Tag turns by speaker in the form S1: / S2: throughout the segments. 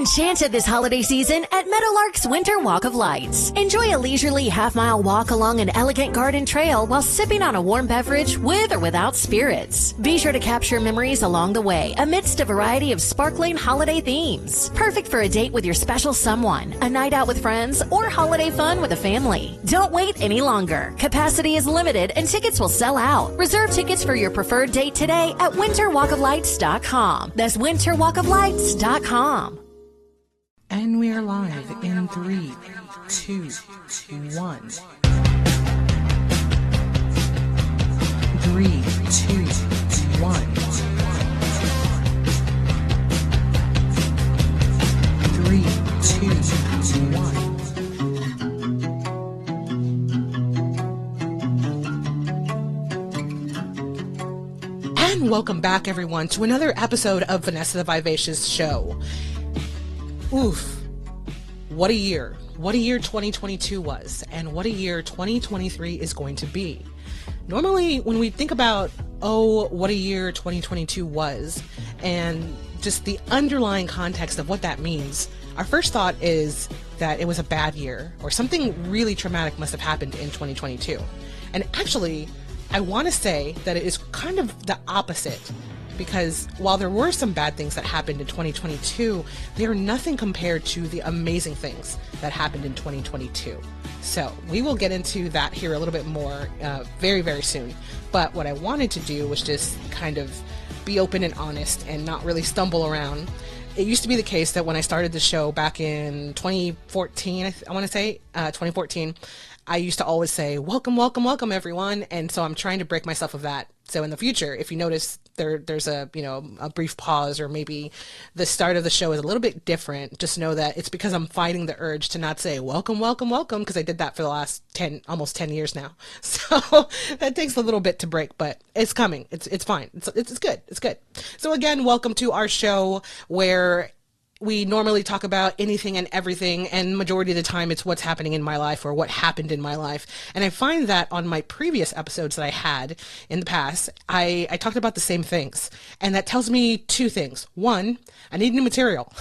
S1: enchanted this holiday season at Meadowlark's Winter Walk of Lights. Enjoy a leisurely half-mile walk along an elegant garden trail while sipping on a warm beverage with or without spirits. Be sure to capture memories along the way amidst a variety of sparkling holiday themes. Perfect for a date with your special someone, a night out with friends, or holiday fun with a family. Don't wait any longer. Capacity is limited and tickets will sell out. Reserve tickets for your preferred date today at winterwalkoflights.com. That's winterwalkoflights.com.
S2: And we are live in 3, 2, 1. 3, 2, 1. 3, 2, 1. And welcome back, everyone, to another episode of Vanessa the Vivacious Show. Oof. What a year. What a year 2022 was, and what a year 2023 is going to be. Normally, when we think about, what a year 2022 was, and just the underlying context of what that means, our first thought is that it was a bad year, or something really traumatic must have happened in 2022. And actually, I want to say that it is kind of the opposite. Because while there were some bad things that happened in 2022, they are nothing compared to the amazing things that happened in 2022. So we will get into that here a little bit more very, very soon. But what I wanted to do was just kind of be open and honest and not really stumble around. It used to be the case that when I started the show back in 2014, I want to say 2014, I used to always say, welcome, welcome, welcome, everyone. And so I'm trying to break myself of that. So in the future, if you notice there's a brief pause, or maybe the start of the show is a little bit different, just know that it's because I'm fighting the urge to not say welcome, welcome, welcome, because I did that for the last almost 10 years now. So that takes a little bit to break, but it's coming. It's fine. It's good. It's good. So again, welcome to our show where we normally talk about anything and everything, and majority of the time it's what's happening in my life or what happened in my life. And I find that on my previous episodes that I had in the past, I talked about the same things. And that tells me two things. One, I need new material.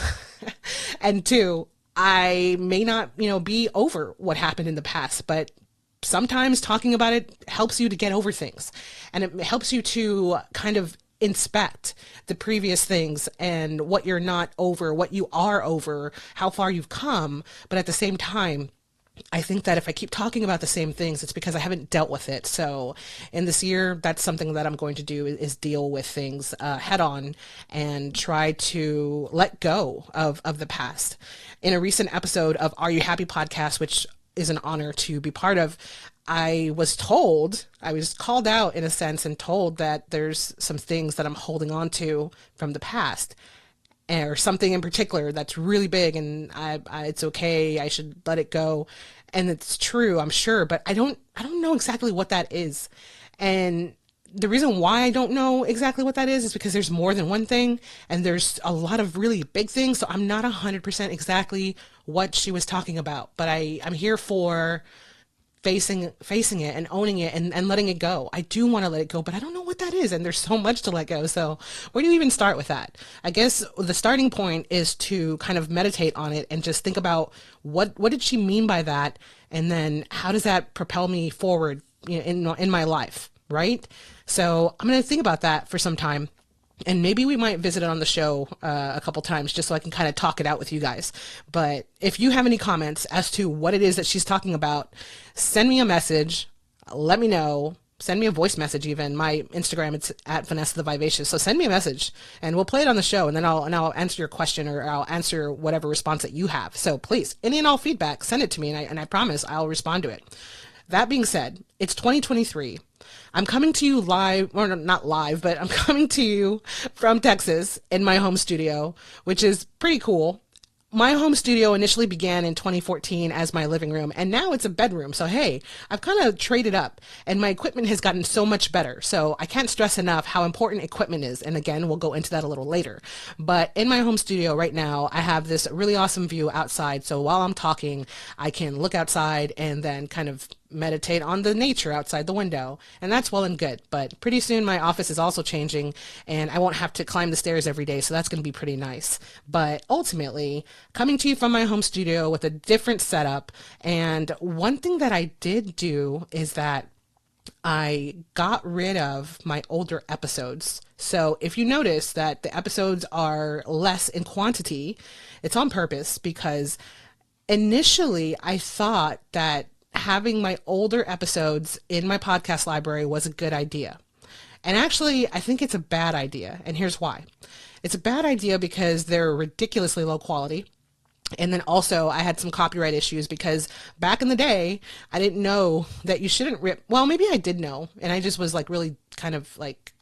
S2: And two, I may not, be over what happened in the past, but sometimes talking about it helps you to get over things. And it helps you to kind of inspect the previous things and what you're not over, what you are over, how far you've come. But at the same time, I think that if I keep talking about the same things, it's because I haven't dealt with it. So in this year, that's something that I'm going to do is deal with things head on and try to let go of the past. In a recent episode of Are You Happy podcast, which is an honor to be part of, I was called out in a sense and told that there's some things that I'm holding on to from the past, or something in particular that's really big, and it's okay, I should let it go. And it's true, I'm sure, but I don't know exactly what that is. And the reason why I don't know exactly what that is because there's more than one thing, and there's a lot of really big things, so I'm not 100% exactly what she was talking about. But I'm here for facing it and owning it and letting it go. I do want to let it go, but I don't know what that is, and there's so much to let go. So where do you even start with that? I guess the starting point is to kind of meditate on it and just think about what did she mean by that, and then how does that propel me forward in my life, right? So I'm going to think about that for some time. And maybe we might visit it on the show a couple times just so I can kind of talk it out with you guys. But if you have any comments as to what it is that she's talking about, send me a message. Let me know. Send me a voice message even. My Instagram, it's at Vanessa the Vivacious. So send me a message and we'll play it on the show, and then I'll answer your question, or I'll answer whatever response that you have. So please, any and all feedback, send it to me, and I promise I'll respond to it. That being said, it's 2023. I'm coming to you live, or not live, but I'm coming to you from Texas in my home studio, which is pretty cool. My home studio initially began in 2014 as my living room, and now it's a bedroom. So, hey, I've kind of traded up, and my equipment has gotten so much better. So I can't stress enough how important equipment is. And again, we'll go into that a little later. But in my home studio right now, I have this really awesome view outside. So while I'm talking, I can look outside and then kind of meditate on the nature outside the window. And that's well and good. But pretty soon my office is also changing and I won't have to climb the stairs every day. So that's going to be pretty nice. But ultimately, coming to you from my home studio with a different setup. And one thing that I did do is that I got rid of my older episodes. So if you notice that the episodes are less in quantity, it's on purpose because initially I thought that having my older episodes in my podcast library was a good idea. And actually, I think it's a bad idea. And here's why. It's a bad idea because they're ridiculously low quality. And then also I had some copyright issues because back in the day, I didn't know that you shouldn't rip. Well, maybe I did know. And I just was like really kind of like,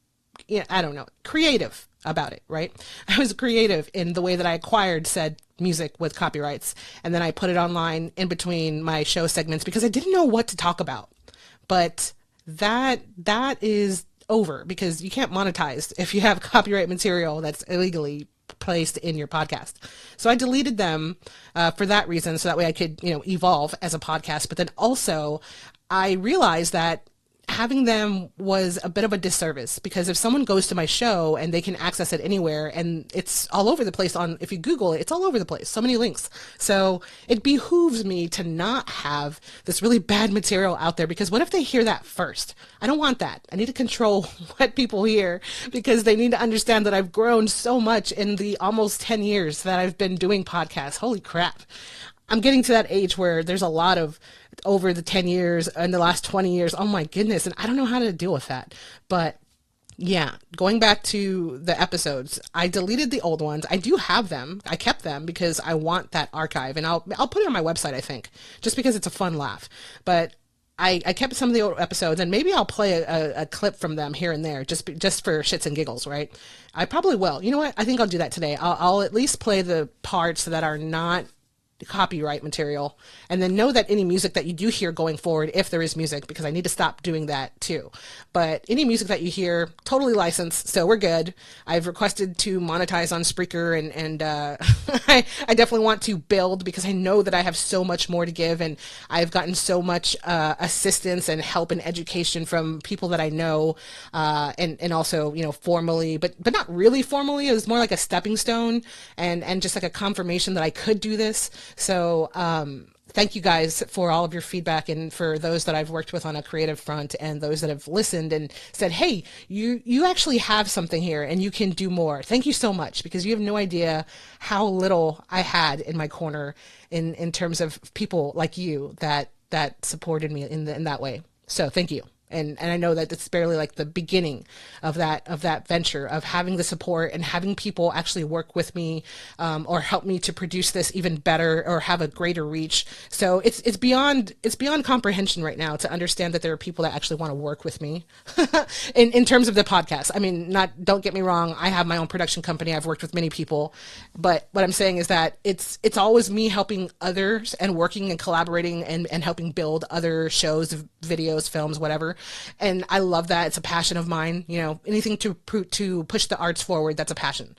S2: yeah, I don't know, creative about it, right? I was creative in the way that I acquired said music with copyrights. And then I put it online in between my show segments because I didn't know what to talk about. But that is over because you can't monetize if you have copyright material that's illegally placed in your podcast. So I deleted them for that reason, so that way I could, evolve as a podcast. But then also I realized that having them was a bit of a disservice because if someone goes to my show and they can access it anywhere and it's all over the place if you Google it, it's all over the place. So many links. So it behooves me to not have this really bad material out there because what if they hear that first? I don't want that. I need to control what people hear because they need to understand that I've grown so much in the almost 10 years that I've been doing podcasts. Holy crap. I'm getting to that age where there's a lot of over the 10 years and the last 20 years. Oh my goodness. And I don't know how to deal with that. But yeah, going back to the episodes, I deleted the old ones. I do have them. I kept them because I want that archive and I'll put it on my website, I think, just because it's a fun laugh. But I kept some of the old episodes and maybe I'll play a clip from them here and there just for shits and giggles, right? I probably will. You know what? I think I'll do that today. I'll at least play the parts that are not copyright material and then know that any music that you do hear going forward, if there is music, because I need to stop doing that too, but any music that you hear totally licensed, so we're good. I've requested to monetize on Spreaker and I definitely want to build because I know that I have so much more to give and I've gotten so much assistance and help and education from people that I know and also formally but not really formally. It was more like a stepping stone and just like a confirmation that I could do this. So thank you guys for all of your feedback and for those that I've worked with on a creative front and those that have listened and said, hey, you actually have something here and you can do more. Thank you so much because you have no idea how little I had in my corner in terms of people like you that supported me in that way. So thank you. And I know that it's barely like the beginning of that venture of having the support and having people actually work with me or help me to produce this even better or have a greater reach. So it's beyond comprehension right now to understand that there are people that actually want to work with me in terms of the podcast. I mean, don't get me wrong. I have my own production company. I've worked with many people, but what I'm saying is that it's always me helping others and working and collaborating and helping build other shows, videos, films, whatever. And I love that. It's a passion of mine. Anything to push the arts forward, that's a passion.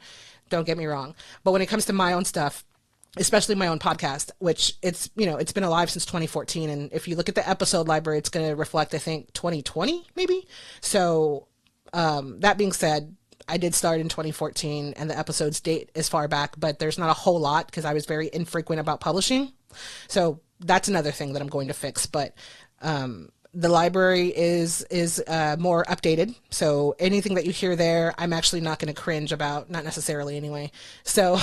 S2: Don't get me wrong. But when it comes to my own stuff, especially my own podcast, which it's been alive since 2014. And if you look at the episode library, it's going to reflect, I think, 2020, maybe. So that being said, I did start in 2014 and the episodes date as far back, but there's not a whole lot because I was very infrequent about publishing. So that's another thing that I'm going to fix. But the library is more updated. So anything that you hear there, I'm actually not going to cringe about, not necessarily anyway. So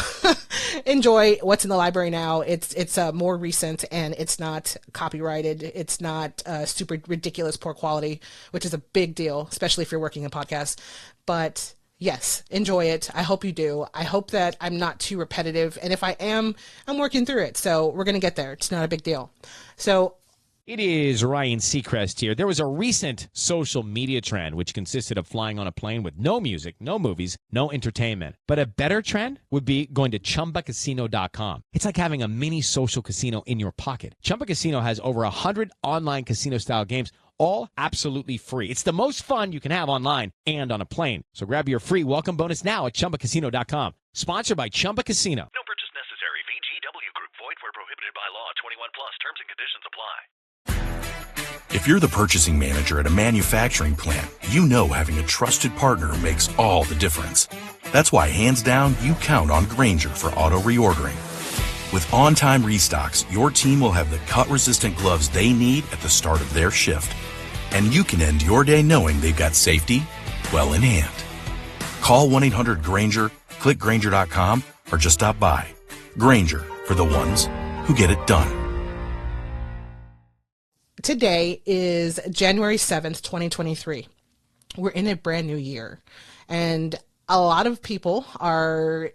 S2: enjoy what's in the library now. It's more recent and it's not copyrighted. It's not super ridiculous poor quality, which is a big deal, especially if you're working in podcasts. But yes, enjoy it. I hope you do. I hope that I'm not too repetitive. And if I am, I'm working through it. So we're going to get there. It's not a big deal. So
S3: it is Ryan Seacrest here. There was a recent social media trend which consisted of flying on a plane with no music, no movies, no entertainment. But a better trend would be going to ChumbaCasino.com. It's like having a mini social casino in your pocket. Chumba Casino has over 100 online casino-style games, all absolutely free. It's the most fun you can have online and on a plane. So grab your free welcome bonus now at ChumbaCasino.com. Sponsored by Chumba Casino.
S4: No purchase necessary. VGW Group. Void where prohibited by law. 21 plus. Terms and conditions apply. If you're the purchasing manager at a manufacturing plant, you know having a trusted partner makes all the difference. That's why, hands down, you count on Grainger for auto reordering. With on-time restocks, your team will have the cut-resistant gloves they need at the start of their shift. And you can end your day knowing they've got safety well in hand. Call 1-800-GRAINGER, click Grainger.com, or just stop by. Grainger, for the ones who get it done.
S2: Today is January 7th, 2023. We're in a brand new year, and a lot of people are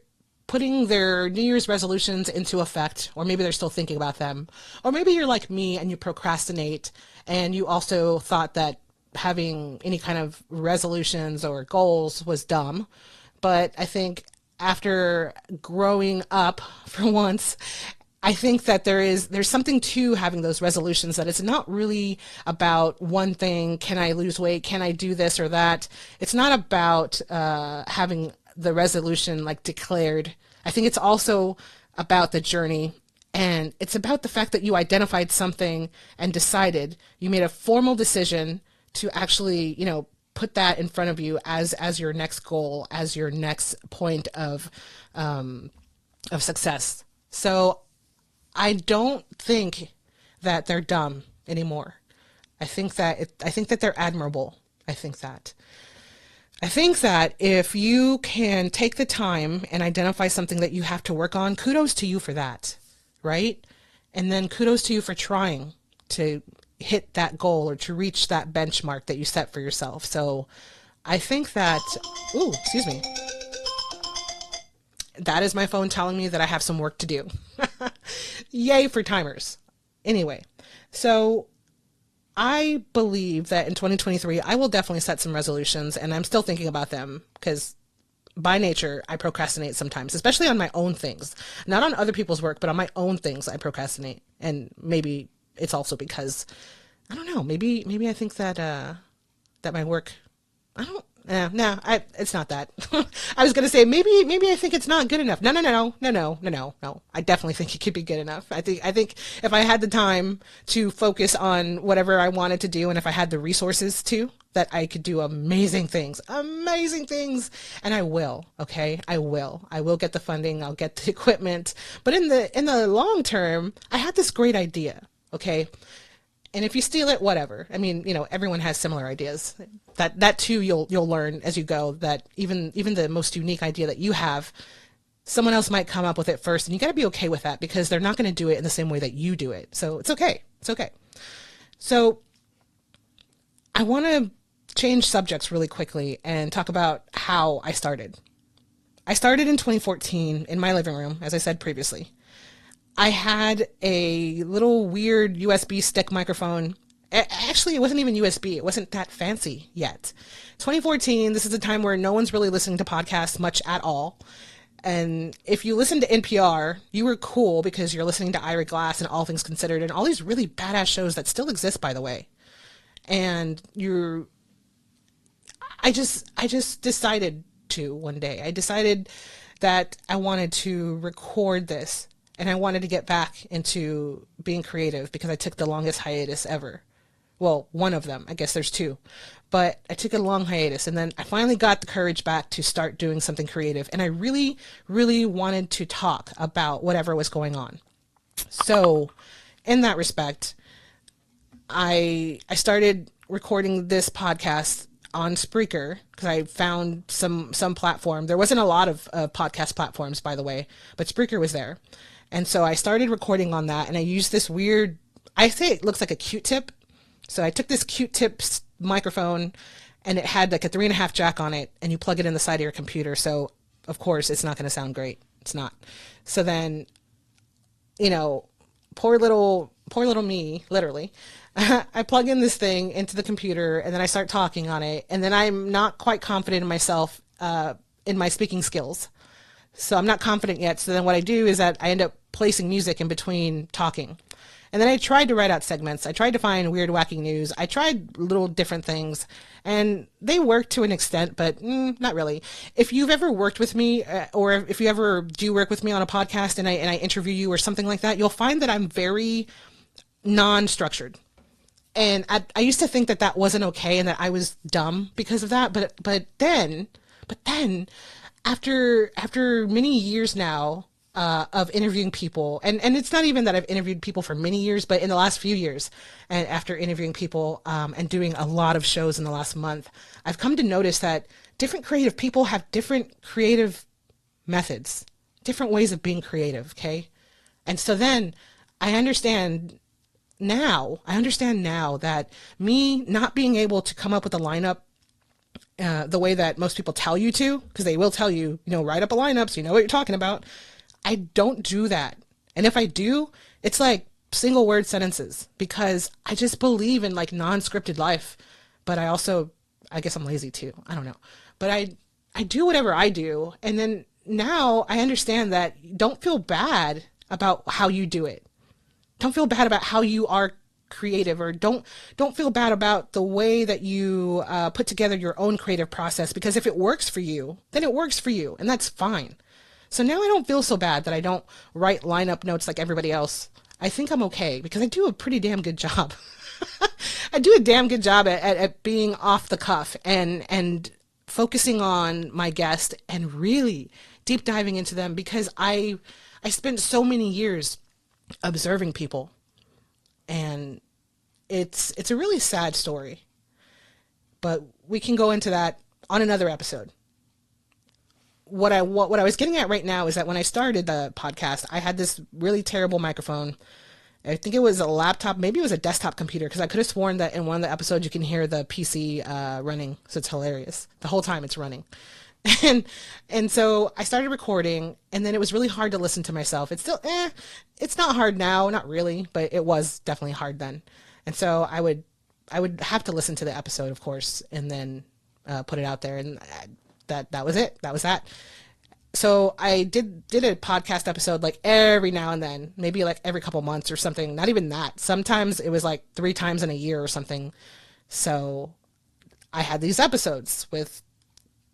S2: putting their New Year's resolutions into effect, or maybe they're still thinking about them, or maybe you're like me and you procrastinate, and you also thought that having any kind of resolutions or goals was dumb. But I think after growing up for once, I think that there's something to having those resolutions, that it's not really about one thing. Can I lose weight? Can I do this or that? It's not about having the resolution like declared. I think it's also about the journey, and it's about the fact that you identified something and decided, you made a formal decision to actually, put that in front of you as your next goal, as your next point of success. So I don't think that they're dumb anymore. I think that they're admirable. I think that if you can take the time and identify something that you have to work on, kudos to you for that, right? And then kudos to you for trying to hit that goal or to reach that benchmark that you set for yourself. So I think that, excuse me. That is my phone telling me that I have some work to do. Yay for timers. Anyway, so I believe that in 2023, I will definitely set some resolutions, and I'm still thinking about them because by nature, I procrastinate sometimes, especially on my own things. Not on other people's work, but on my own things, I procrastinate. And maybe it's also because, I don't know, maybe I think that that my work, it's not that. I was going to say, maybe I think it's not good enough. No. I definitely think it could be good enough. I think if I had the time to focus on whatever I wanted to do, and if I had the resources to, that I could do amazing things. And I will, okay? I will get the funding. I'll get the equipment. But in the long term, I had this great idea, okay? And if you steal it, whatever. I mean, everyone has similar ideas. That too, you'll learn as you go, that even the most unique idea that you have, someone else might come up with it first, and you got to be okay with that, because they're not going to do it in the same way that you do it. So it's okay. So I want to change subjects really quickly and talk about how I started. I started in 2014 in my living room, as I said previously. I had a little weird USB stick microphone. Actually, it wasn't even USB. It wasn't that fancy yet. 2014, this is a time where no one's really listening to podcasts much at all. And if you listen to NPR, you were cool because you're listening to Ira Glass and All Things Considered and all these really badass shows that still exist, by the way. And I just decided to one day. I decided that I wanted to record this. And I wanted to get back into being creative because I took the longest hiatus ever. Well, one of them. I guess there's two. But I took a long hiatus, and then I finally got the courage back to start doing something creative. And I really, really wanted to talk about whatever was going on. So in that respect, I started recording this podcast on Spreaker because I found some platform. There wasn't a lot of podcast platforms, by the way, but Spreaker was there. And so I started recording on that, and I used this weird, I say it looks like a Q-tip. So I took this Q-tip microphone, and it had like a 3.5 jack on it, and you plug it in the side of your computer. So of course it's not going to sound great. It's not. So then, poor little me, literally, I plug in this thing into the computer, and then I start talking on it. And then I'm not quite confident in myself, in my speaking skills. So I'm not confident yet. So then what I do is that I end up placing music in between talking. And then I tried to write out segments. I tried to find weird, wacky news. I tried little different things, and they worked to an extent, but not really. If you've ever worked with me, or if you ever do work with me on a podcast and I interview you or something like that, you'll find that I'm very non-structured. And I used to think that that wasn't okay and that I was dumb because of that. But then after many years now, of interviewing people, and it's not even that I've interviewed people for many years, but in the last few years, and after interviewing people, and doing a lot of shows in the last month, I've come to notice that different creative people have different creative methods, different ways of being creative. Okay. And so then I understand now that me not being able to come up with a lineup the way that most people tell you to, because they will tell you, write up a lineup so you know what you're talking about. I don't do that. And if I do, it's like single word sentences, because I just believe in like non-scripted life. But I guess I'm lazy too. I don't know. But I do whatever I do. And then now I understand that don't feel bad about how you do it. Don't feel bad about how you are creative, or don't feel bad about the way that you put together your own creative process, because if it works for you, then it works for you, and that's fine. So now I don't feel so bad that I don't write lineup notes like everybody else. I think I'm okay, because I do a pretty damn good job. I do a damn good job at being off the cuff and focusing on my guest and really deep diving into them, because I spent so many years observing people, and it's a really sad story, but we can go into that on another episode. What I was getting at right now is that when I started the podcast, I had this really terrible microphone. I think it was a laptop, maybe it was a desktop computer, because I could have sworn that in one of the episodes you can hear the PC running, so it's hilarious. The whole time it's running. And so I started recording, and then it was really hard to listen to myself. It's still, it's not hard now, not really, but it was definitely hard then. And so I would have to listen to the episode, of course, and then put it out there, and that was it. That was that. So I did a podcast episode like every now and then, maybe like every couple months or something. Not even that. Sometimes it was like 3 times in a year or something. So I had these episodes with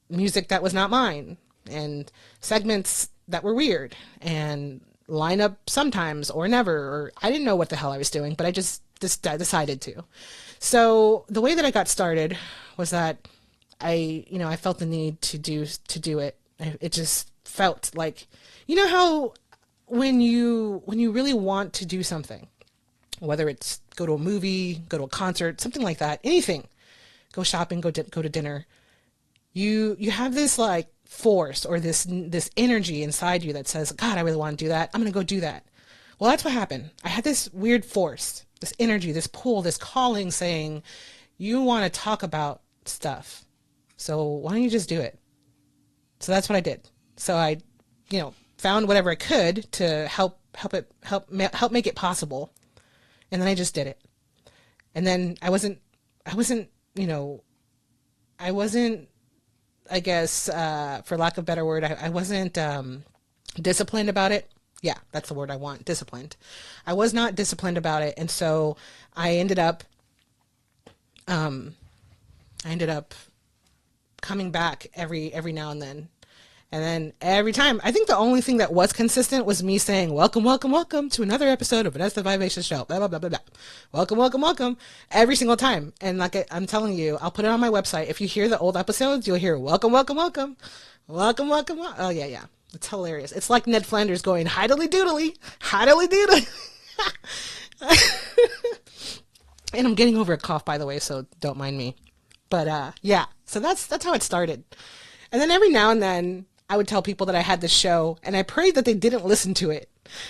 S2: music that was not mine, and segments that were weird, and line up sometimes or never, or I didn't know what the hell I was doing, but I just decided to. So the way that I got started was that I felt the need to do it. It just felt like, how when you really want to do something, whether it's go to a movie, go to a concert, something like that, anything, go shopping, go to dinner, you have this like force or this energy inside you that says, God, I really want to do that. I'm going to go do that. Well, that's what happened. I had this weird force, this energy, this pull, this calling saying, you want to talk about stuff. So why don't you just do it? So that's what I did. So I, found whatever I could to help make it possible. And then I just did it. And then I wasn't, I guess, for lack of a better word, I wasn't disciplined about it. Yeah, that's the word I want, disciplined. I was not disciplined about it. And so I ended up coming back every now and then. And then every time, I think the only thing that was consistent was me saying, welcome, welcome, welcome to another episode of Vanessa the Vivacious Show, blah, blah, blah, blah, blah. Welcome, welcome, welcome, every single time. And like I'm telling you, I'll put it on my website. If you hear the old episodes, you'll hear welcome, welcome, welcome, welcome, welcome, welcome. Oh, yeah. It's hilarious. It's like Ned Flanders going, hidely doodly, hidely doodly. And I'm getting over a cough, by the way, so don't mind me. But yeah, so that's how it started. And then every now and then I would tell people that I had this show, and I prayed that they didn't listen to it.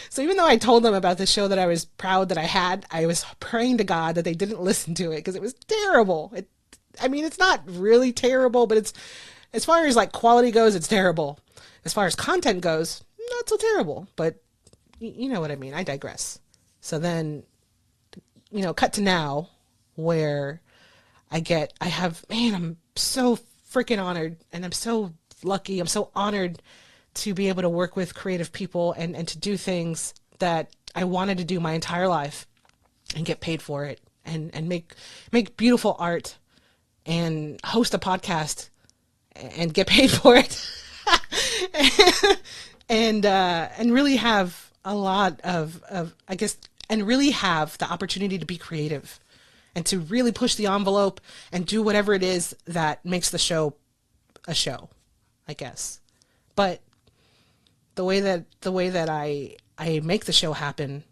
S2: So even though I told them about this show that I was proud that I had, I was praying to God that they didn't listen to it, because it was terrible. It's not really terrible, but it's, as far as like quality goes, it's terrible. As far as content goes, not so terrible, but you know what I mean. I digress. So then, cut to now, where I'm so freaking honored, and I'm so lucky. I'm so honored to be able to work with creative people and to do things that I wanted to do my entire life and get paid for it, and make beautiful art and host a podcast and get paid for it. and really have a lot of, I guess, and really have the opportunity to be creative and to really push the envelope and do whatever it is that makes the show a show, I guess. But the way that I make the show happen,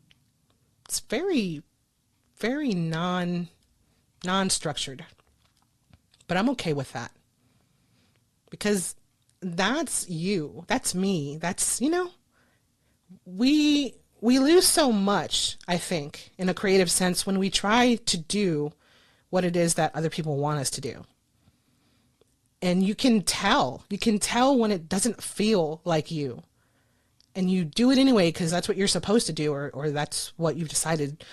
S2: it's very, very non-structured. But I'm okay with that. Because that's you. That's me. That's, we lose so much, I think, in a creative sense when we try to do what it is that other people want us to do. And you can tell when it doesn't feel like you. And you do it anyway because that's what you're supposed to do, or that's what you've decided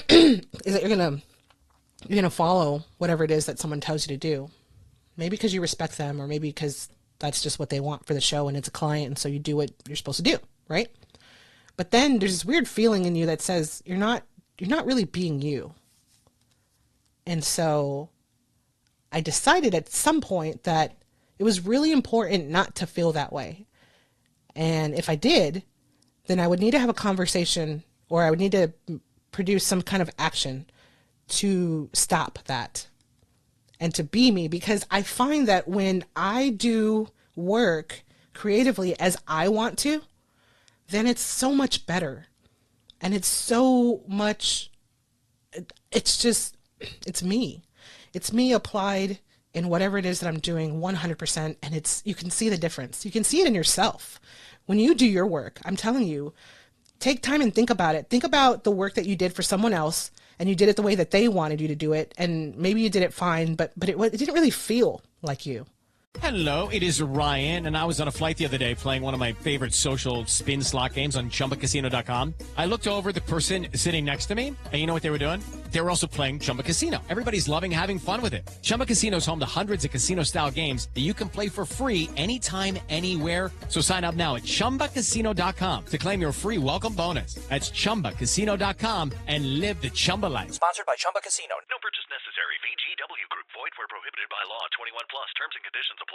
S2: is that you're gonna follow whatever it is that someone tells you to do. Maybe because you respect them, or maybe because that's just what they want for the show and it's a client, and so you do what you're supposed to do, right? But then there's this weird feeling in you that says you're not really being you. And so I decided at some point that it was really important not to feel that way. And if I did, then I would need to have a conversation, or I would need to produce some kind of action to stop that and to be me. Because I find that when I do work creatively as I want to, then it's so much better. And it's so much, it's me. It's me applied in whatever it is that I'm doing 100%. And you can see the difference. You can see it in yourself. When you do your work, I'm telling you, take time and think about it. Think about the work that you did for someone else, and you did it the way that they wanted you to do it. And maybe you did it fine, but it didn't really feel like you.
S3: Hello, it is Ryan, and I was on a flight the other day playing one of my favorite social spin slot games on ChumbaCasino.com. I looked over at the person sitting next to me, and you know what they were doing? They were also playing Chumba Casino. Everybody's loving having fun with it. Chumba Casino is home to hundreds of casino-style games that you can play for free anytime, anywhere. So sign up now at ChumbaCasino.com to claim your free welcome bonus. That's ChumbaCasino.com and live the Chumba life.
S5: Sponsored by Chumba Casino.
S6: No purchase necessary. VGW Group. Void where prohibited by law. 21 plus. Terms and conditions apply.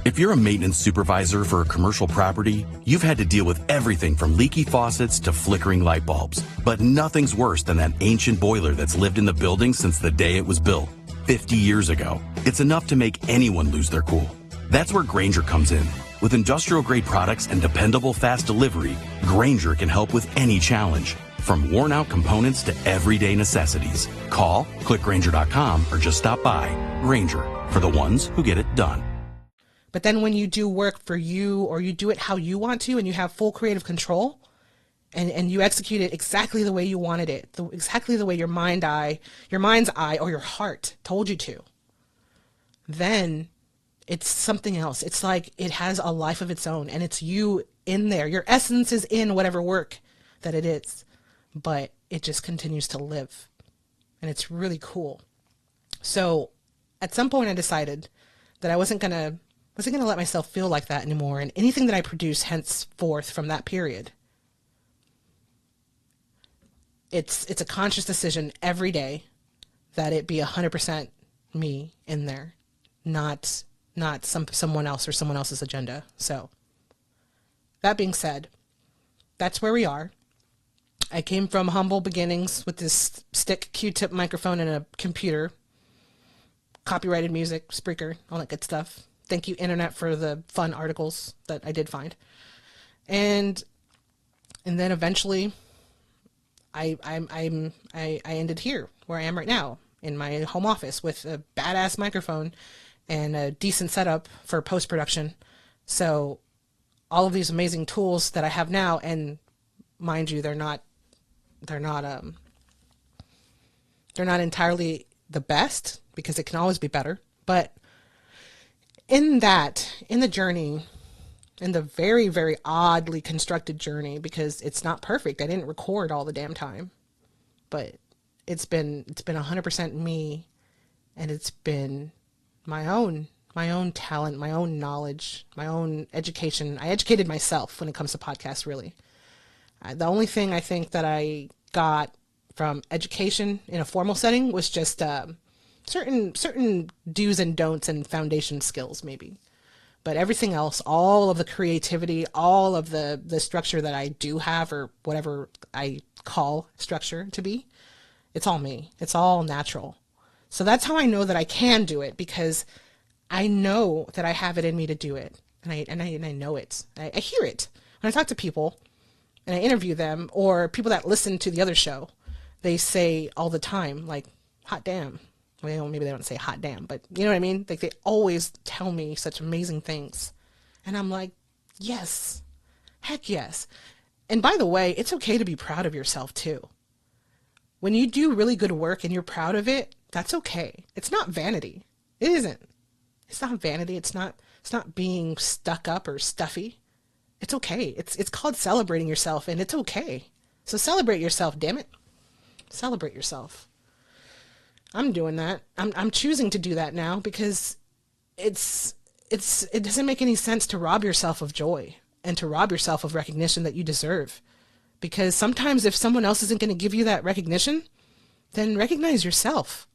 S4: If you're a maintenance supervisor for a commercial property, you've had to deal with everything from leaky faucets to flickering light bulbs. But nothing's worse than that ancient boiler that's lived in the building since the day it was built, 50 years ago. It's enough to make anyone lose their cool. That's where Grainger comes in. With industrial-grade products and dependable fast delivery, Grainger can help with any challenge. From worn-out components to everyday necessities. Call, click Grainger.com, or just stop by. Grainger, for the ones who get it done.
S2: But then when you do work for you, or you do it how you want to, and you have full creative control, and you execute it exactly the way you wanted it, exactly the way your mind's eye, or your heart told you to, then it's something else. It's like it has a life of its own, and it's you in there. Your essence is in whatever work that it is, but it just continues to live, and it's really cool. So at some point I decided that I wasn't going to let myself feel like that anymore, and anything that I produce henceforth from that period, it's a conscious decision every day that it be 100% me in there, not someone else or someone else's agenda. So that being said, that's where we are. I came from humble beginnings with this stick Q-tip microphone and a computer, copyrighted music, Spreaker, all that good stuff. Thank you, Internet, for the fun articles that I did find. And then eventually I ended here where I am right now in my home office with a badass microphone and a decent setup for post-production. So all of these amazing tools that I have now, and mind you, they're not entirely the best, because it can always be better, but in the journey, in the very, very oddly constructed journey, because it's not perfect. I didn't record all the damn time, but it's been 100% me, and it's been my own talent, my own knowledge, my own education. I educated myself when it comes to podcasts, really. The only thing I think that I got from education in a formal setting was just certain do's and don'ts and foundation skills, maybe. But everything else, all of the creativity, all of the structure that I do have, or whatever I call structure to be, It's all me. It's all natural. So that's how I know that I can do it, because I know that I have it in me to do it. And I know it. I hear it. When I talk to people and I interview them, or people that listen to the other show, they say all the time, like, hot damn. Well, maybe they don't say hot damn, but you know what I mean? Like, they always tell me such amazing things. And I'm like, yes, heck yes. And by the way, it's okay to be proud of yourself too. When you do really good work and you're proud of it, that's okay. It's not vanity. It isn't. It's not vanity. It's not being stuck up or stuffy. It's okay. It's called celebrating yourself, and it's okay. So celebrate yourself, damn it. Celebrate yourself. I'm doing that. I'm choosing to do that now, because it doesn't make any sense to rob yourself of joy and to rob yourself of recognition that you deserve. Because sometimes if someone else isn't going to give you that recognition, then recognize yourself.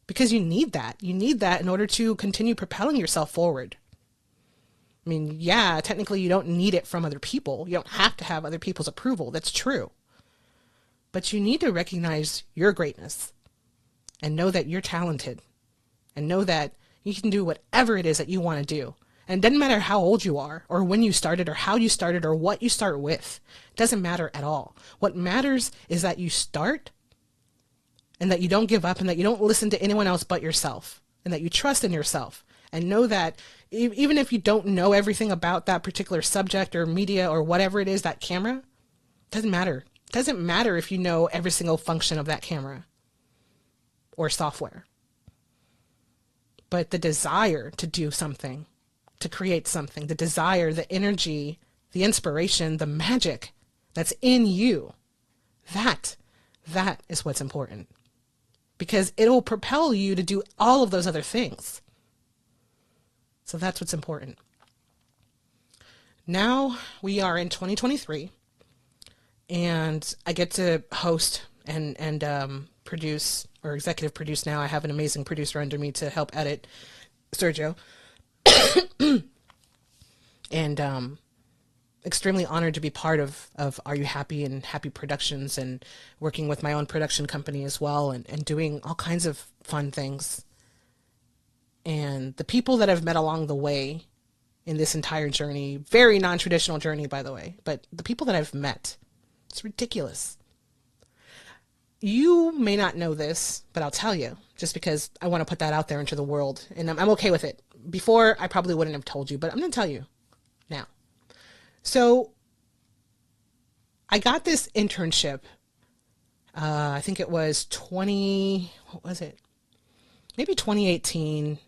S2: Because you need that. You need that in order to continue propelling yourself forward. I mean, yeah, technically you don't need it from other people. You don't have to have other people's approval. That's true. But you need to recognize your greatness and know that you're talented and know that you can do whatever it is that you want to do. And it doesn't matter how old you are or when you started or how you started or what you start with. It doesn't matter at all. What matters is that you start and that you don't give up and that you don't listen to anyone else but yourself, and that you trust in yourself and know that even if you don't know everything about that particular subject or media or whatever it is, that camera, it doesn't matter. It doesn't matter if you know every single function of that camera or software. But the desire to do something, to create something, the desire, the energy, the inspiration, the magic that's in you, that is what's important. Because it will propel you to do all of those other things. So that's what's important. Now we are in 2023, and I get to host and produce, or executive produce now. I have an amazing producer under me to help edit, Sergio. And extremely honored to be part of Are You Happy and Happy Productions, and working with my own production company as well, and doing all kinds of fun things. And the people that I've met along the way in this entire journey, very non-traditional journey, by the way, but the people that I've met, it's ridiculous. You may not know this, but I'll tell you, just because I want to put that out there into the world, and I'm okay with it. Before, I probably wouldn't have told you, but I'm going to tell you now. So I got this internship, I think it was maybe 2018,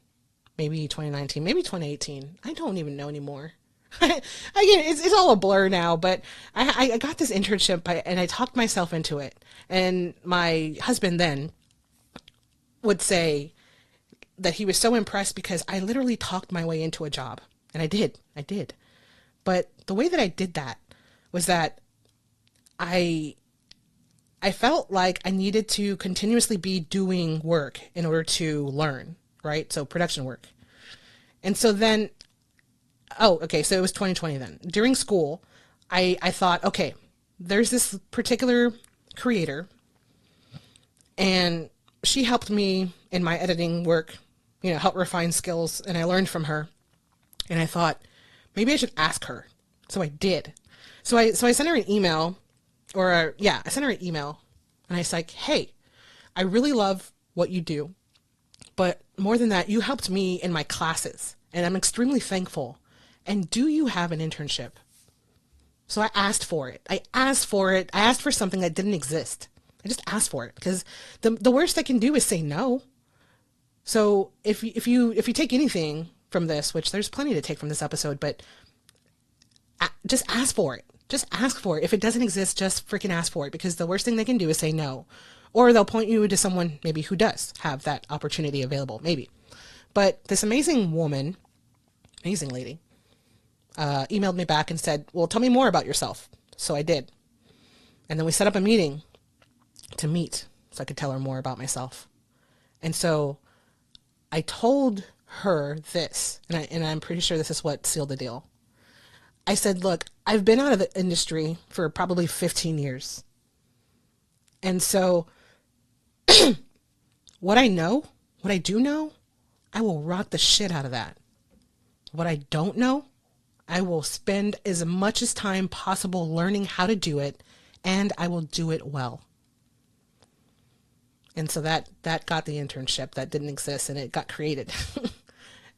S2: maybe 2019, maybe 2018. I don't even know anymore. Again, it's all a blur now, but I got this internship and I talked myself into it. And my husband then would say that he was so impressed because I literally talked my way into a job. And I did. But the way that I did that was that I felt like I needed to continuously be doing work in order to learn, right? So production work. And so then, so it was 2020 then. During school, I thought, okay, there's this particular creator, and she helped me in my editing work, help refine skills, and I learned from her. And I thought, maybe I should ask her. So I did. So I sent her an email, I sent her an email, and I was like, hey, I really love what you do, but more than that, you helped me in my classes, and I'm extremely thankful. And do you have an internship? So I asked for it. I asked for something that didn't exist. I just asked for it, because the worst I can do is say no. So if you take anything from this, which there's plenty to take from this episode, but just ask for it. Just ask for it. If it doesn't exist, just freaking ask for it, because the worst thing they can do is say no. Or they'll point you to someone maybe who does have that opportunity available, maybe. But this amazing woman, amazing lady, emailed me back and said, well, tell me more about yourself. So I did. And then we set up a meeting to meet so I could tell her more about myself. And so I told her this, and I'm pretty sure this is what sealed the deal. I said, look, I've been out of the industry for probably 15 years. And so what I know, what I do know, I will rock the shit out of that. What I don't know, I will spend as much as time possible learning how to do it, and I will do it well. And so that got the internship that didn't exist, and it got created.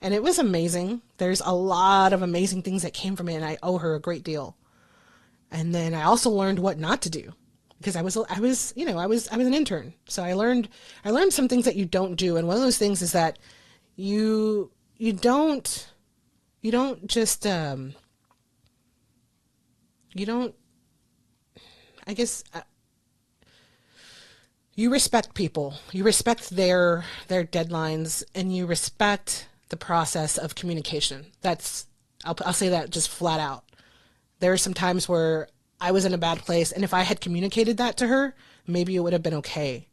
S2: And it was amazing. There's a lot of amazing things that came from it, and I owe her a great deal. And then I also learned what not to do, because I was an intern. So I learned some things that you don't do. And one of those things is that you don't just, you respect people, you respect their deadlines, and you respect the process of communication. I'll say that just flat out. There are some times where I was in a bad place, and if I had communicated that to her, maybe it would have been okay.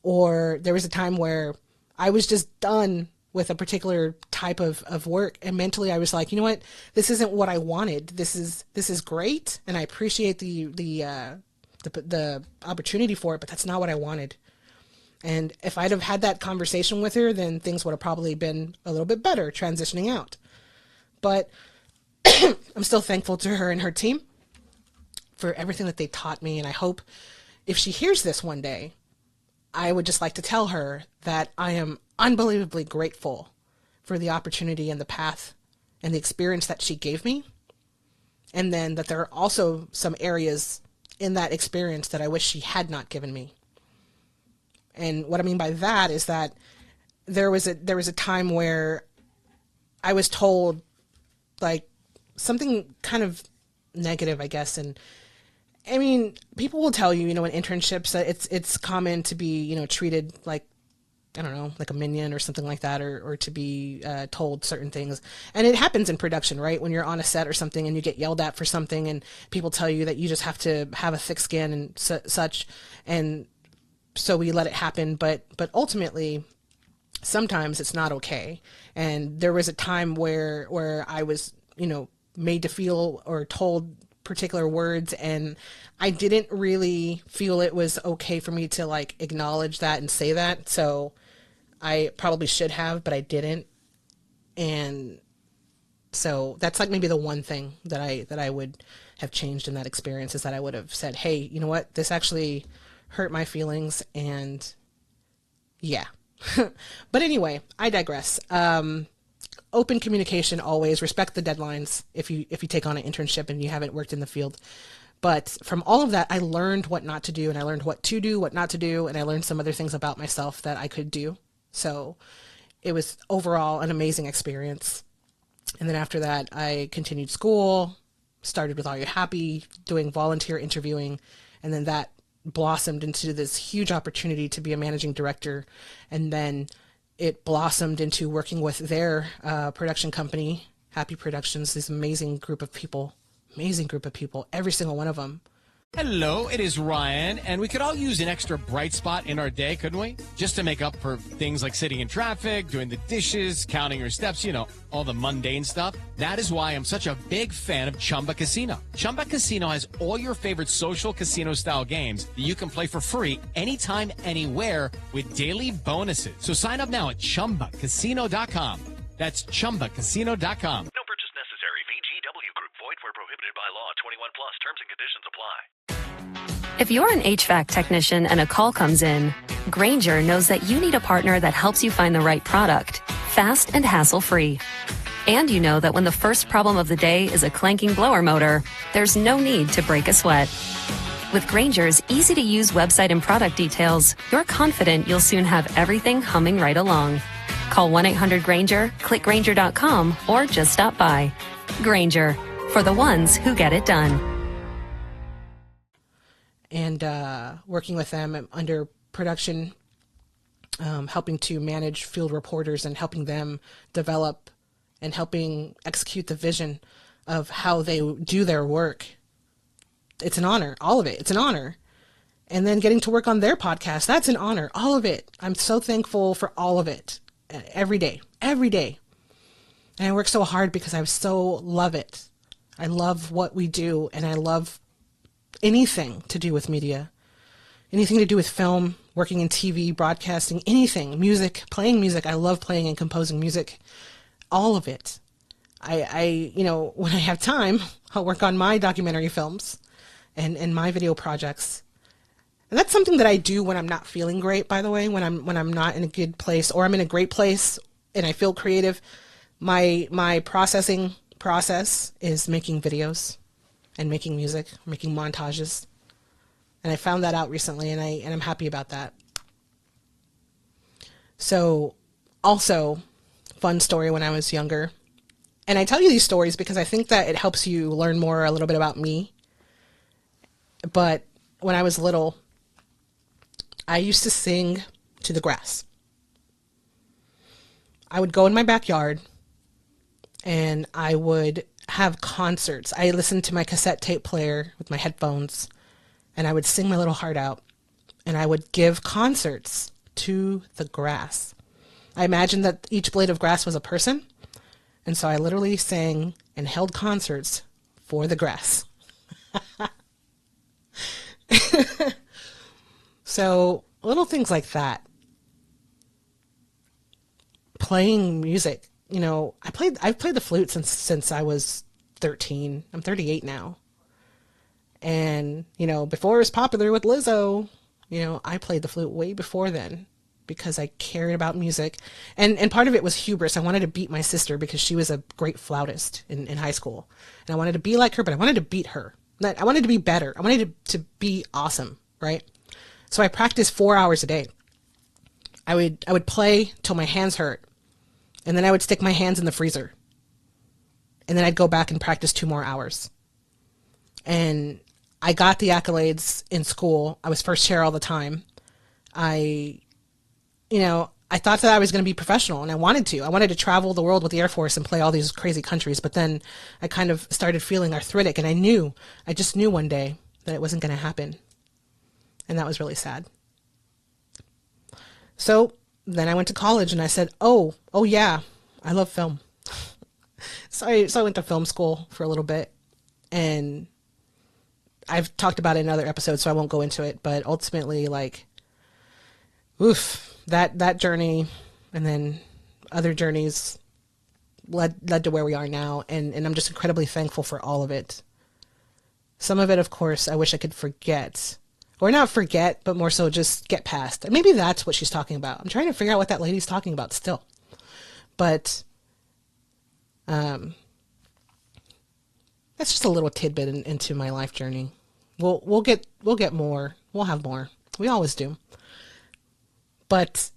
S2: Or there was a time where I was just done with a particular type of work, and mentally I was like, you know what, this isn't what I wanted. This is great, and I appreciate the opportunity for it, but that's not what I wanted. And if I'd have had that conversation with her, then things would have probably been a little bit better transitioning out. But I'm still thankful to her and her team for everything that they taught me. And I hope if she hears this one day, I would just like to tell her that I am unbelievably grateful for the opportunity and the path and the experience that she gave me. And then that there are also some areas in that experience that I wish she had not given me. And what I mean by that is that there was a time where I was told like something kind of negative, I guess. And I mean, people will tell you, in internships that it's common to be, treated like, I don't know, like a minion or something like that, or to be told certain things. And it happens in production, right? When you're on a set or something and you get yelled at for something and people tell you that you just have to have a thick skin and such. And so we let it happen. But ultimately, sometimes it's not okay. And there was a time where I was, made to feel or told particular words, and I didn't really feel it was okay for me to like acknowledge that and say that. So I probably should have, but I didn't. And so that's like maybe the one thing that I would have changed in that experience, is that I would have said, hey, you know what, this actually hurt my feelings. And yeah. But anyway, I digress. Open communication always. Respect the deadlines if you take on an internship and you haven't worked in the field. But from all of that, I learned what not to do, and I learned what to do, what not to do, and I learned some other things about myself that I could do. So it was overall an amazing experience. And then after that, I continued school, started with Are You Happy, doing volunteer interviewing, and then that blossomed into this huge opportunity to be a managing director. And then it blossomed into working with their production company, Happy Productions, this amazing group of people, every single one of them.
S3: Hello, it is Ryan, and we could all use an extra bright spot in our day, couldn't we? Just to make up for things like sitting in traffic, doing the dishes, counting your steps, all the mundane stuff. That is why I'm such a big fan of Chumba Casino. Chumba Casino has all your favorite social casino-style games that you can play for free anytime, anywhere with daily bonuses. So sign up now at ChumbaCasino.com. That's ChumbaCasino.com.
S6: No purchase necessary. VGW Group. Void where prohibited by law. 21 plus. Terms and conditions apply.
S5: If you're an HVAC technician and a call comes in, Grainger knows that you need a partner that helps you find the right product, fast and hassle-free. And you know that when the first problem of the day is a clanking blower motor, there's no need to break a sweat. With Grainger's easy-to-use website and product details, you're confident you'll soon have everything humming right along. Call 1-800-GRAINGER, click Grainger.com, or just stop by. Grainger, for the ones who get it done.
S2: And working with them under production, helping to manage field reporters and helping them develop and helping execute the vision of how they do their work. It's an honor, all of it. It's an honor. And then getting to work on their podcast, that's an honor, all of it. I'm so thankful for all of it, every day. And I work so hard because I so love it. I love what we do, and I love anything to do with media, anything to do with film, working in TV, broadcasting, anything, music, playing music. I love playing and composing music, all of it. I when I have time, I'll work on my documentary films and my video projects. And that's something that I do when I'm not feeling great, by the way, when I'm not in a good place, or I'm in a great place and I feel creative. My processing process is making videos and making music, making montages. And I found that out recently, and I'm happy about that. So, also, fun story when I was younger. And I tell you these stories because I think that it helps you learn more a little bit about me. But when I was little, I used to sing to the grass. I would go in my backyard and I would have concerts. I listened to my cassette tape player with my headphones, and I would sing my little heart out, and I would give concerts to the grass. I imagined that each blade of grass was a person, and so I literally sang and held concerts for the grass. So little things like that. Playing music, I've played the flute since I was 13. I'm 38 now. And, before it was popular with Lizzo, I played the flute way before then because I cared about music. And part of it was hubris. I wanted to beat my sister because she was a great flautist in high school. And I wanted to be like her, but I wanted to beat her. I wanted to be better. I wanted to be awesome, right? So I practiced 4 hours a day. I would play till my hands hurt. And then I would stick my hands in the freezer. And then I'd go back and practice 2 more hours. And I got the accolades in school. I was first chair all the time. I thought that I was going to be professional, and I wanted to. I wanted to travel the world with the Air Force and play all these crazy countries. But then I kind of started feeling arthritic, and I just knew one day that it wasn't going to happen. And that was really sad. So then I went to college and I said, oh yeah, I love film. So I went to film school for a little bit, and I've talked about it in other episodes, so I won't go into it, but ultimately, that journey and then other journeys led to where we are now, and I'm just incredibly thankful for all of it. Some of it, of course, I wish I could forget. Or not forget, but more so just get past. And maybe that's what she's talking about. I'm trying to figure out what that lady's talking about still. But that's just a little tidbit into my life journey. We'll get more. We'll have more. We always do. But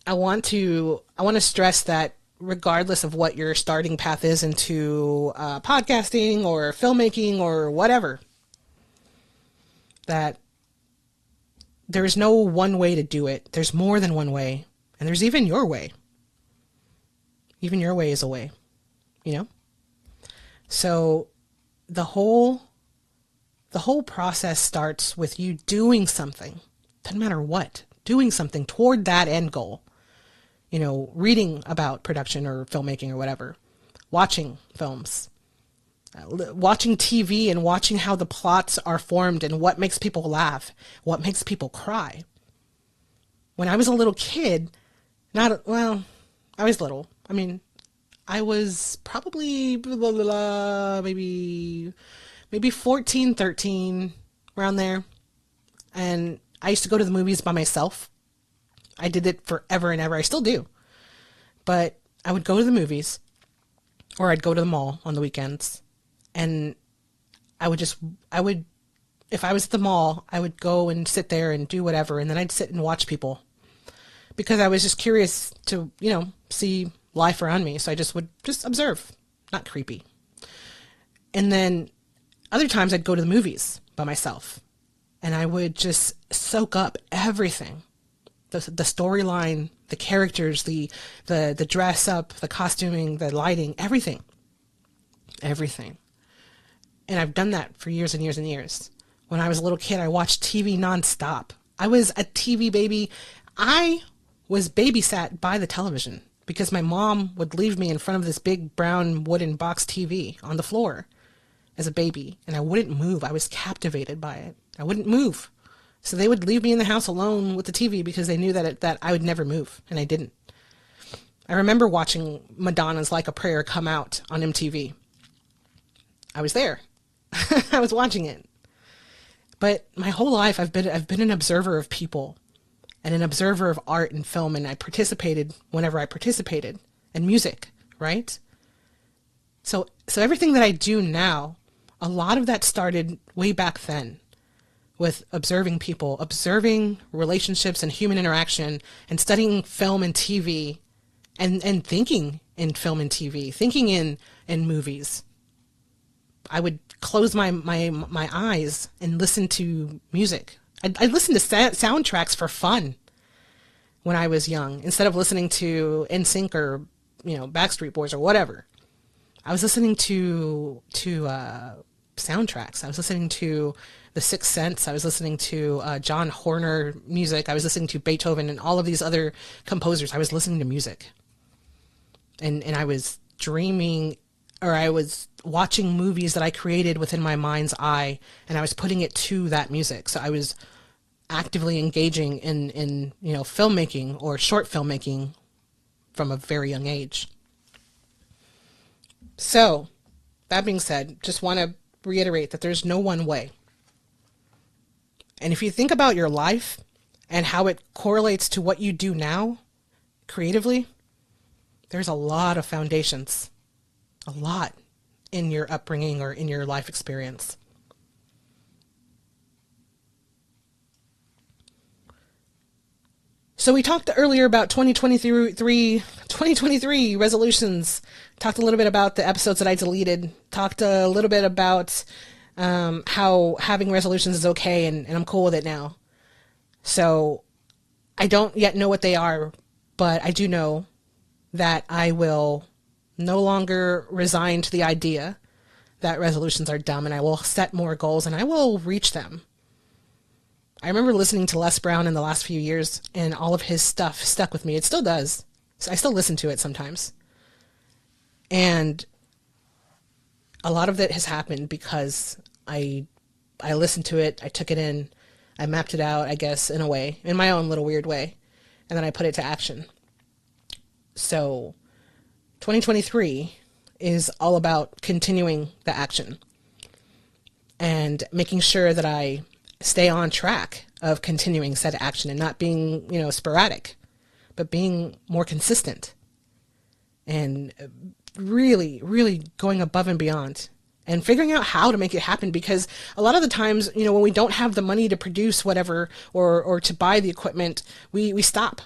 S2: I want to stress that regardless of what your starting path is into podcasting or filmmaking or whatever, that there is no one way to do it. There's more than one way. And there's even your way. Even your way is a way, So the whole process starts with you doing something. Doesn't matter what. Doing something toward that end goal. Reading about production or filmmaking or whatever. Watching films. Watching TV and watching how the plots are formed and what makes people laugh, what makes people cry. When I was a little kid, I was little. I mean, I was probably maybe 14, 13, around there. And I used to go to the movies by myself. I did it forever and ever. I still do. But I would go to the movies, or I'd go to the mall on the weekends. And if I was at the mall, I would go and sit there and do whatever. And then I'd sit and watch people because I was just curious to, see life around me. So I would observe, not creepy. And then other times I'd go to the movies by myself and I would just soak up everything. The storyline, the characters, the dress up, the costuming, the lighting, everything. Everything. And I've done that for years and years and years. When I was a little kid, I watched TV nonstop. I was a TV baby. I was babysat by the television because my mom would leave me in front of this big brown wooden box TV on the floor as a baby, and I wouldn't move. I was captivated by it. I wouldn't move. So they would leave me in the house alone with the TV because they knew that I would never move, and I didn't. I remember watching Madonna's Like a Prayer come out on MTV. I was there. I was watching it. But my whole life I've been an observer of people and an observer of art and film, and I participated whenever I participated, and music, right? So everything that I do now, a lot of that started way back then with observing people, observing relationships and human interaction, and studying film and TV, and thinking in film and TV, thinking in movies. I would close my eyes and listen to music. I'd listen to soundtracks for fun when I was young, instead of listening to NSYNC or, Backstreet Boys or whatever. I was listening to soundtracks. I was listening to The Sixth Sense. I was listening to John Horner music. I was listening to Beethoven and all of these other composers. I was listening to music. And I was dreaming, or I was watching movies that I created within my mind's eye, and I was putting it to that music. So I was actively engaging in filmmaking or short filmmaking from a very young age. So, that being said, just want to reiterate that there's no one way. And if you think about your life and how it correlates to what you do now, creatively, there's a lot of foundations, a lot in your upbringing or in your life experience. So we talked earlier about 2023 resolutions, talked a little bit about the episodes that I deleted, talked a little bit about how having resolutions is okay, and I'm cool with it now. So I don't yet know what they are, but I do know that I will no longer resign to the idea that resolutions are dumb, and I will set more goals and I will reach them. I remember listening to Les Brown in the last few years, and all of his stuff stuck with me. It still does. I still listen to it sometimes. And a lot of it has happened because I listened to it, I took it in, I mapped it out, I guess, in a way, in my own little weird way, and then I put it to action. So 2023 is all about continuing the action and making sure that I stay on track of continuing said action and not being, sporadic, but being more consistent and really, really going above and beyond and figuring out how to make it happen. Because a lot of the times, when we don't have the money to produce whatever or to buy the equipment, we stop.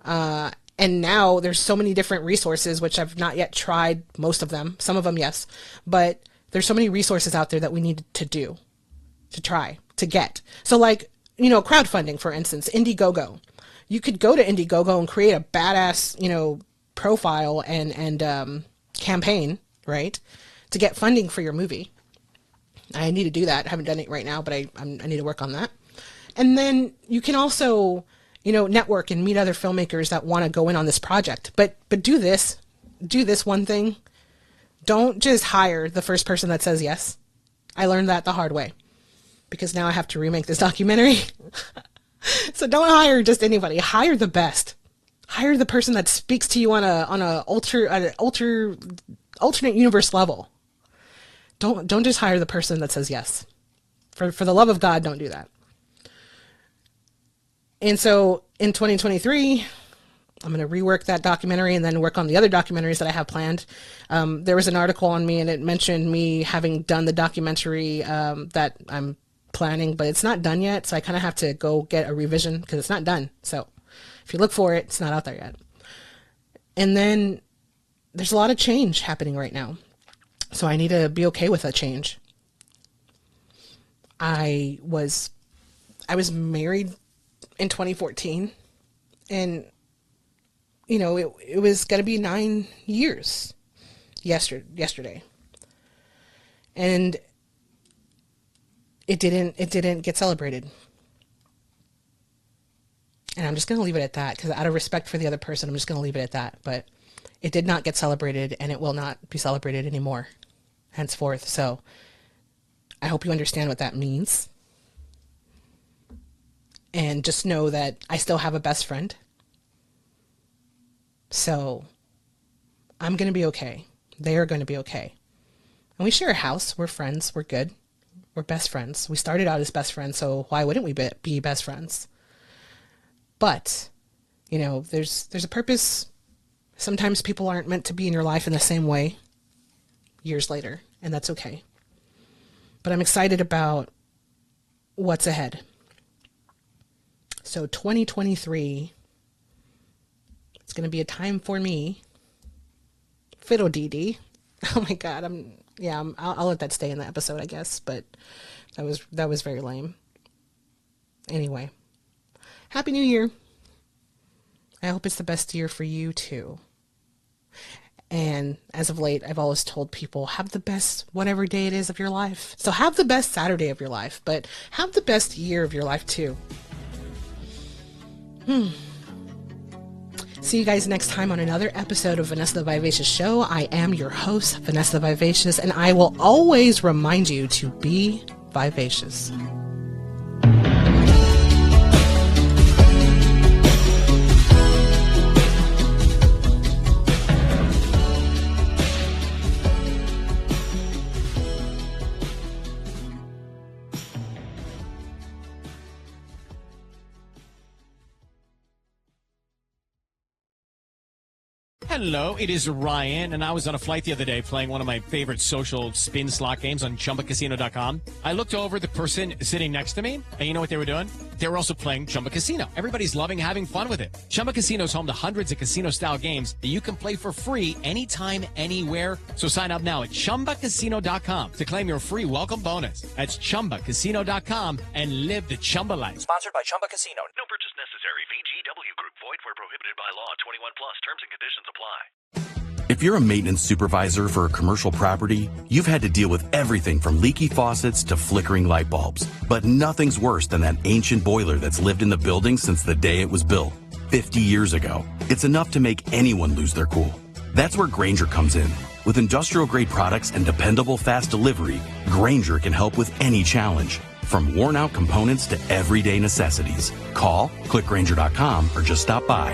S2: And now there's so many different resources, which I've not yet tried most of them. Some of them, yes. But there's so many resources out there that we need to try, to get. So crowdfunding, for instance, Indiegogo. You could go to Indiegogo and create a badass, profile and campaign, right, to get funding for your movie. I need to do that. I haven't done it right now, but I need to work on that. And then you can also network and meet other filmmakers that want to go in on this project. But do this one thing. Don't just hire the first person that says yes. I learned that the hard way because now I have to remake this documentary. So don't hire just anybody. Hire the best. Hire the person that speaks to you on a alternate universe level. Don't just hire the person that says yes. For the love of God, don't do that. And so in 2023, I'm going to rework that documentary and then work on the other documentaries that I have planned. There was an article on me and it mentioned me having done the documentary that I'm planning, but it's not done yet. So I kind of have to go get a revision because it's not done. So if you look for it, it's not out there yet. And then there's a lot of change happening right now. So I need to be okay with that change. I was married in 2014 and it was going to be 9 years yesterday. And it didn't get celebrated. And I'm just going to leave it at that because out of respect for the other person, I'm just going to leave it at that. But it did not get celebrated and it will not be celebrated anymore henceforth. So I hope you understand what that means. and just know that I still have a best friend. So I'm going to be okay. They are going to be okay. And we share a house. We're friends. We're good. We're best friends. We started out as best friends, so why wouldn't we be best friends? But, you know, there's a purpose. Sometimes people aren't meant to be in your life in the same way years later, and that's okay. But I'm excited about what's ahead. So 2023, it's going to be a time for me. Fiddle dee dee. Oh my God. I'll let that stay in the episode, I guess, but that was very lame. Anyway, Happy New Year. I hope it's the best year for you too. And as of late, I've always told people, have the best whatever day it is of your life. So have the best Saturday of your life, but have the best year of your life too. See you guys next time on another episode of Vanessa the Vivacious Show. I am your host, Vanessa the Vivacious, and I will always remind you to be vivacious.
S3: Hello, it is Ryan, and I was on a flight the other day playing one of my favorite social spin slot games on ChumbaCasino.com. I looked over at the person sitting next to me, and you know what they were doing? They were also playing Chumba Casino. Everybody's loving having fun with it. Chumba Casino is home to hundreds of casino-style games that you can play for free anytime, anywhere. So sign up now at ChumbaCasino.com to claim your free welcome bonus. That's ChumbaCasino.com and live the Chumba life.
S7: Sponsored by Chumba Casino.
S6: No purchase necessary. VGW Group. Void where prohibited by law. 21 plus. Terms and conditions apply.
S4: If you're a maintenance supervisor for a commercial property, you've had to deal with everything from leaky faucets to flickering light bulbs. But nothing's worse than that ancient boiler that's lived in the building since the day it was built, 50 years ago. It's enough to make anyone lose their cool. That's where Grainger comes in. With industrial-grade products and dependable fast delivery, Grainger can help with any challenge. From worn-out components to everyday necessities. Call, click Grainger.com, or just stop by.